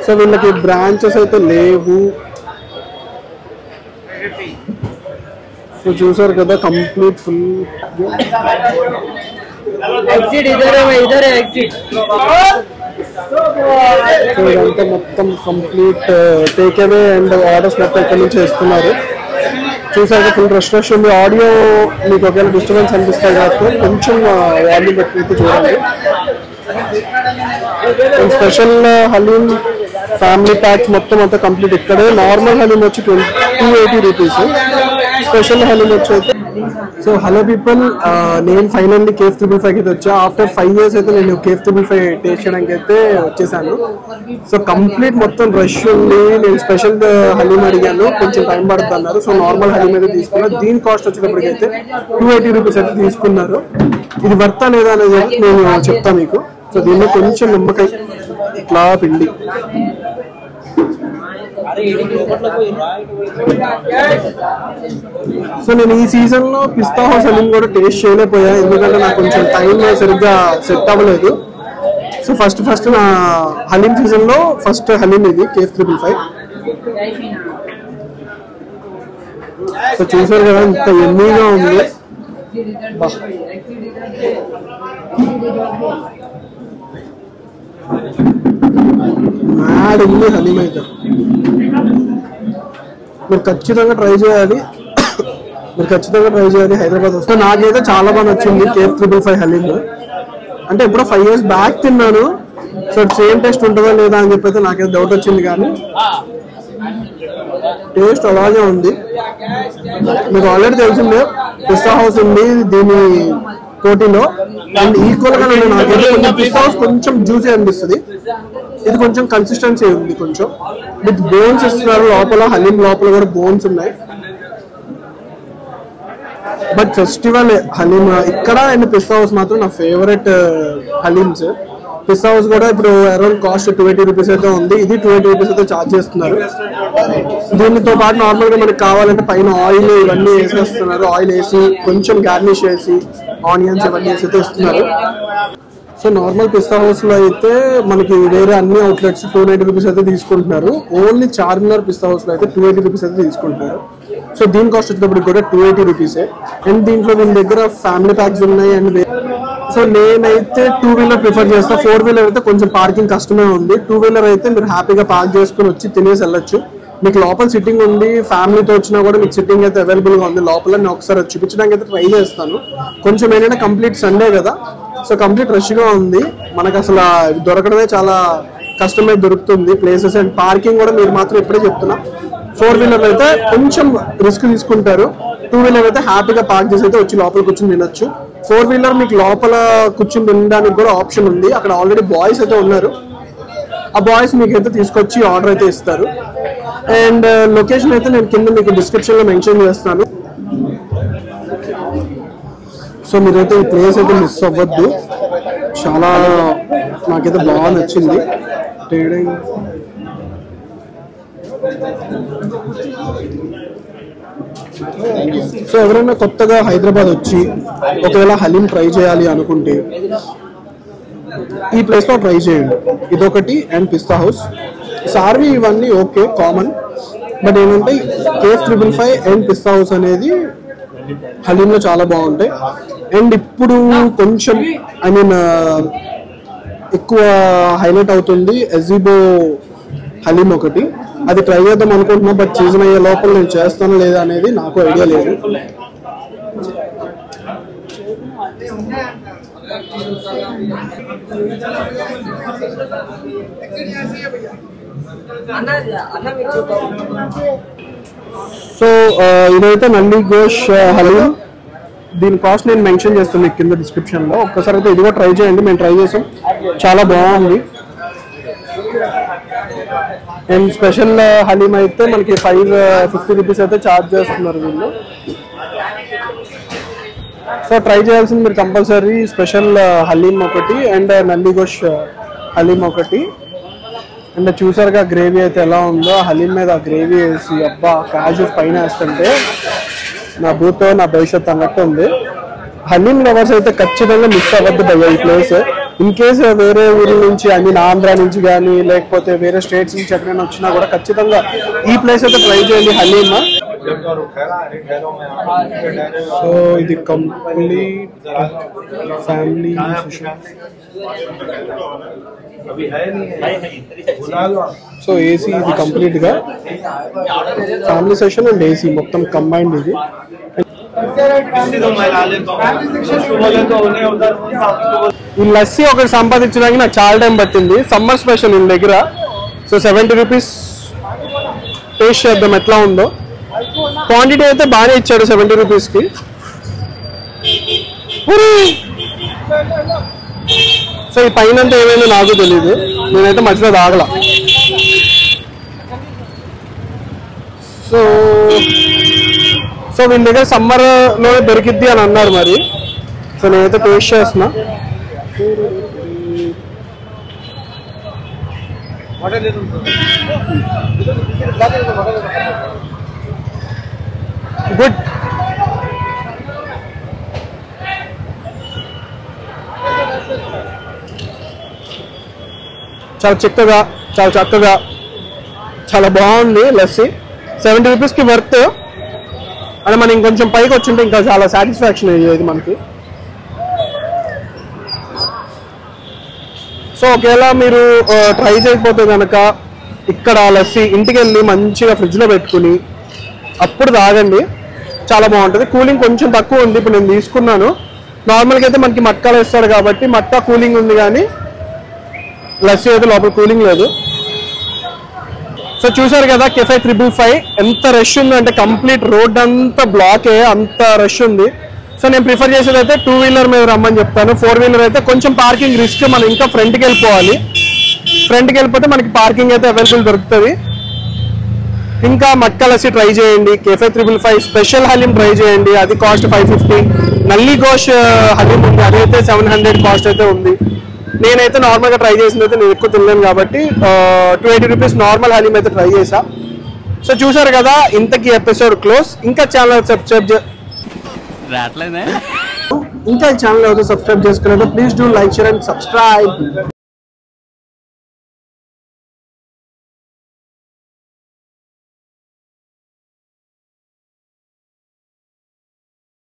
So వీళ్ళకి branches అయితే లేవు. సో చూసారు కదా కంప్లీట్ ఫుల్. సో ఇదంతా మొత్తం complete take away and orders మొత్తం ఇక్కడ నుంచి చేస్తున్నారు. చూసాక ఫుల్ రష్ రష్ ఉంది. ఆడియో మీకు ఒకవేళ డిస్టర్బెన్స్ అనిపిస్తాయి కాబట్టి కొంచెం వాల్యూమ్ పెట్టుకుంటూ చూడండి. స్పెషల్ హలీం ఫ్యామిలీ ప్యాక్స్ మొత్తం అంతా కంప్లీట్ ఇక్కడే. నార్మల్ హలీం వచ్చి 280 రూపీస్, స్పెషల్ హలీం వచ్చి అయితే. సో హలో పీపుల్, నేను ఫైనల్లీ కేఫ్ 555 అయితే వచ్చా. ఆఫ్టర్ 5 years అయితే నేను కేఫ్ 555 టేస్ట్ చేయడానికి అయితే వచ్చేసాను. సో కంప్లీట్ మొత్తం రష్ ఉంది. నేను స్పెషల్ హలీం అడిగాను, కొంచెం టైం పడుతుంది అన్నారు. సో నార్మల్ హలీం అయితే తీసుకున్నారు. దీని కాస్ట్ వచ్చేటప్పటికైతే 280 రూపీస్ అయితే తీసుకున్నారు. ఇది వర్తా లేదా అనేది నేను చెప్తాను మీకు. సో దీనిలో కొంచెం నిమ్మకాయ ఇట్లా పిండి. సో నేను ఈ సీజన్ లో పిస్తా హౌస్ హలీం కూడా టేస్ట్ చేయలేకపోయా, ఎందుకంటే నాకు కొంచెం టైం సరిగ్గా సెట్ అవ్వలేదు. సో ఫస్ట్ నా హలీం సీజన్ లో ఫస్ట్ హలీం ఇది కేఫ్ 555. సో చూసారు కదా ఇంత ఎమ్మీగా ఉంది. మ్యాడ్ ఉంది హలీం అయితే. మీరు ఖచ్చితంగా ట్రై చేయాలి, హైదరాబాద్ వస్తే. నాకైతే చాలా బాగా నచ్చింది కేఫ్ 555 హలీం. అంటే ఎప్పుడో 5 years బ్యాక్ తిన్నాను. సో సేమ్ టేస్ట్ ఉంటుందా లేదా అని చెప్పి అయితే నాకైతే డౌట్ వచ్చింది, కానీ టేస్ట్ అలాగే ఉంది. మీకు ఆల్రెడీ తెలిసిందే పిస్తా హౌస్ ఉంది దీని పోటీలో, అండ్ ఈక్వల్ గా నాకైతే కొంచెం పిస్తా హౌస్ కొంచెం జ్యూసీ అనిపిస్తుంది. ఇది కొంచెం కన్సిస్టెన్సీ ఉంది, కొంచెం విత్ బోన్స్ ఇస్తున్నారు లోపల. హలీం లోపల కూడా బోన్స్ ఉన్నాయి. బట్ ఫెస్టివల్ హలీం ఇక్కడ అండ్ పిస్తా హౌస్ మాత్రం నా ఫేవరెట్ హలీమ్స్. పిస్తా హౌస్ కూడా ఇప్పుడు అరౌండ్ కాస్ట్ 280 రూపీస్ అయితే ఉంది. ఇది 280 రూపీస్ అయితే ఛార్జ్ చేస్తున్నారు. దీనితో పాటు నార్మల్ గా మనకి కావాలంటే పైన ఆయిల్ ఇవన్నీ వేసేస్తున్నారు. ఆయిల్ వేసి కొంచెం గార్నిష్ చేసి ఆనియన్స్ ఇవన్నీ వేసి అయితే ఇస్తున్నారు. సో నార్మల్ పిస్తా హౌస్ లో అయితే మనకి వేరే అన్ని అవుట్లెట్స్ 290 రూపీస్ అయితే తీసుకుంటున్నారు. ఓన్లీ చార్మినార్ పిస్తా హౌస్ లో అయితే 280 రూపీస్ అయితే తీసుకుంటున్నారు. సో దీని కాస్ట్ వచ్చేటప్పుడు కూడా 280 రూపీసే. అండ్ దీంట్లో దీని దగ్గర ఫ్యామిలీ ప్యాక్స్ ఉన్నాయి. అండ్ సో నేనైతే 2-wheeler ప్రిఫర్ చేస్తా. 4-wheeler అయితే కొంచెం పార్కింగ్ కష్టమే ఉంది. 2-wheeler అయితే మీరు హ్యాపీగా పార్క్ చేసుకుని వచ్చి తినేసి వెళ్ళొచ్చు. మీకు లోపల సిట్టింగ్ ఉంది, ఫ్యామిలీతో వచ్చినా కూడా మీకు సిట్టింగ్ అయితే అవైలబుల్ గా ఉంది లోపల. నేను ఒకసారి చూపించడానికి అయితే ట్రై చేస్తాను. కొంచెం ఏంటంటే కంప్లీట్ సండే కదా, సో కంప్లీట్ రష్ గా ఉంది. మనకు అసలు దొరకడమే చాలా కష్టమే దొరుకుతుంది ప్లేసెస్. అండ్ పార్కింగ్ కూడా మీరు మాత్రం ఇప్పుడే చెప్తున్నా, 4-wheeler అయితే కొంచెం రిస్క్ తీసుకుంటారు. 2-wheeler అయితే హ్యాపీగా పార్క్ చేసి అయితే వచ్చి లోపల కూర్చొని తినొచ్చు. 4-wheeler మీకు లోపల కూర్చొని తినడానికి కూడా ఆప్షన్ ఉంది. అక్కడ ఆల్రెడీ బాయ్స్ అయితే ఉన్నారు. ఆ బాయ్స్ మీకు అయితే తీసుకొచ్చి ఆర్డర్ అయితే ఇస్తారు. అండ్ లొకేషన్ అయితే నేను కింద మీకు డిస్క్రిప్షన్ లో మెన్షన్ చేస్తాను. సో మీరైతే ఈ ప్లేస్ అయితే మిస్ అవ్వద్దు. చాలా నాకైతే బాగా నచ్చింది. ట్రేడింగ్ సో ఎవరైనా కొత్తగా హైదరాబాద్ వచ్చి ఒకవేళ హలీం ట్రై చేయాలి అనుకుంటే ఈ ప్లేస్ లో ట్రై చేయండి. ఇదొకటి. అండ్ పిస్తా హౌస్, సార్వి ఇవన్నీ ఓకే కామన్. బట్ ఏంటంటే కేఫ్ 555 అండ్ పిస్తా హౌస్ అనేది హలీంలో చాలా బాగుంటాయి. అండ్ ఇప్పుడు కొంచెం ఐ మీన్ ఎక్కువ హైలైట్ అవుతుంది ఎజిబో హలీం ఒకటి. అది ట్రై చేద్దాం అనుకుంటున్నా. బట్ సీజన్ అయ్యే లోపల నేను చేస్తాను లేదా అనేది నాకు ఐడియా లేదు. సో ఇదైతే నల్లి ఘోష్ హలీం. దీని కాస్ట్ నేను మెన్షన్ చేస్తాను మీకు కింద డిస్క్రిప్షన్ లో. ఒక్కసారి అయితే ఇది కూడా ట్రై చేయండి. మేము ట్రై చేసాం, చాలా బాగుంది. అండ్ స్పెషల్ హలీం అయితే మనకి 550 రూపీస్ అయితే ఛార్జ్ చేస్తున్నారు వీళ్ళు. సో ట్రై చేయాల్సింది మీరు కంపల్సరీ స్పెషల్ హలీం ఒకటి అండ్ నందిగోష్ హలీం ఒకటి. అండ్ చూసారుగా గ్రేవీ అయితే ఎలా ఉందో, హలీం మీద గ్రేవీ వేసి అబ్బా కాజు పైన వేస్తుంటే నా భూతో నా భవిష్యత్ అన్నట్టు ఉంది. హలీం లవర్స్ అయితే ఖచ్చితంగా మిస్ అవ్వద్దు భయ్య ఈ ప్లేస్. ఇన్ కేసు వేరే ఊరి నుంచి ఐ మీన్ ఆంధ్ర నుంచి కానీ లేకపోతే వేరే స్టేట్స్ నుంచి ఎక్కడైనా వచ్చినా కూడా ఖచ్చితంగా ఈ ప్లేస్ అయితే ట్రై చేయండి హలీం. సో ఇది కంప్లీట్ ఫ్యామిలీ సో ఏసీ ఇది కంప్లీట్ గా ఫ్యామిలీ సెషన్ అండ్ ఏసీ మొత్తం కంబైన్డ్ ఇది. ఈ లస్సీ ఒకటి సంపాదించడానికి నాకు చాలా టైం పట్టింది. సమ్మర్ స్పెషల్ ఈ దగ్గర. సో 70 రూపీస్ టేస్ట్ చేద్దాం ఎట్లా ఉందో. క్వాంటిటీ అయితే బాగానే ఇచ్చాడు 70 రూపీస్కి. సో ఈ పైన ఏమైందో నాకు తెలీదు, నేనైతే మధ్యలో తాగల. సో వీళ్ళ దగ్గర సమ్మర్లో దొరికిద్ది అని అన్నారు మరి. సో నేనైతే టేస్ట్ చేస్తున్నా. గుడ్. చాలా చిక్కగా, చాలా చక్కగా, చాలా బాగుంది లస్సీ. 70 రూపీస్కి వర్త్. అంటే మనం ఇంకొంచెం పైకి వచ్చింటే ఇంకా చాలా సాటిస్ఫాక్షన్ అయ్యేది మనకి. సో ఒకవేళ మీరు ట్రై చేయకపోతే కనుక ఇక్కడ లస్సీ ఇంటికి వెళ్ళి మంచిగా ఫ్రిడ్జ్లో పెట్టుకుని అప్పుడు తాగండి, చాలా బాగుంటుంది. కూలింగ్ కొంచెం తక్కువ ఉంది. ఇప్పుడు నేను తీసుకున్నాను. నార్మల్గా అయితే మనకి మట్కాలు వేస్తాడు కాబట్టి మట్కా కూలింగ్ ఉంది, కానీ లస్సీ అయితే లోపల కూలింగ్ లేదు. సో చూసారు కదా కెఫే 555 ఎంత రష్ ఉంది అంటే కంప్లీట్ రోడ్ అంతా బ్లాకే, అంత రష్ ఉంది. సో నేను ప్రిఫర్ చేసేది అయితే 2 వీలర్ మీద రమ్మని చెప్తాను. 4 వీలర్ అయితే కొంచెం పార్కింగ్ రిస్క్, మనం ఇంకా ఫ్రంట్కి వెళ్ళిపోవాలి. ఫ్రంట్కి వెళ్ళిపోతే మనకి పార్కింగ్ అయితే అవైలబుల్ దొరుకుతుంది. ఇంకా మట్కా లస్సీ ట్రై చేయండి. కెఫే 555 స్పెషల్ హలీం ట్రై చేయండి, అది కాస్ట్ 550. నల్లి గోష్ హలీం ఉంది, అదైతే 700 కాస్ట్ అయితే ఉంది. నేనైతే నార్మల్గా ట్రై చేసింది అయితే నేను ఎక్కువ తినలేను కాబట్టి 280 రూపీస్ నార్మల్ హలీం అయితే ట్రై చేసా. సో చూసారు కదా, ఇంతకీ ఎపిసోడ్ క్లోజ్. ఇంకా ఛానల్ సబ్స్క్రైబ్ ఇంకా ఛానల్ సబ్స్క్రైబ్ చేసుకోలేదు, please do like, share and subscribe.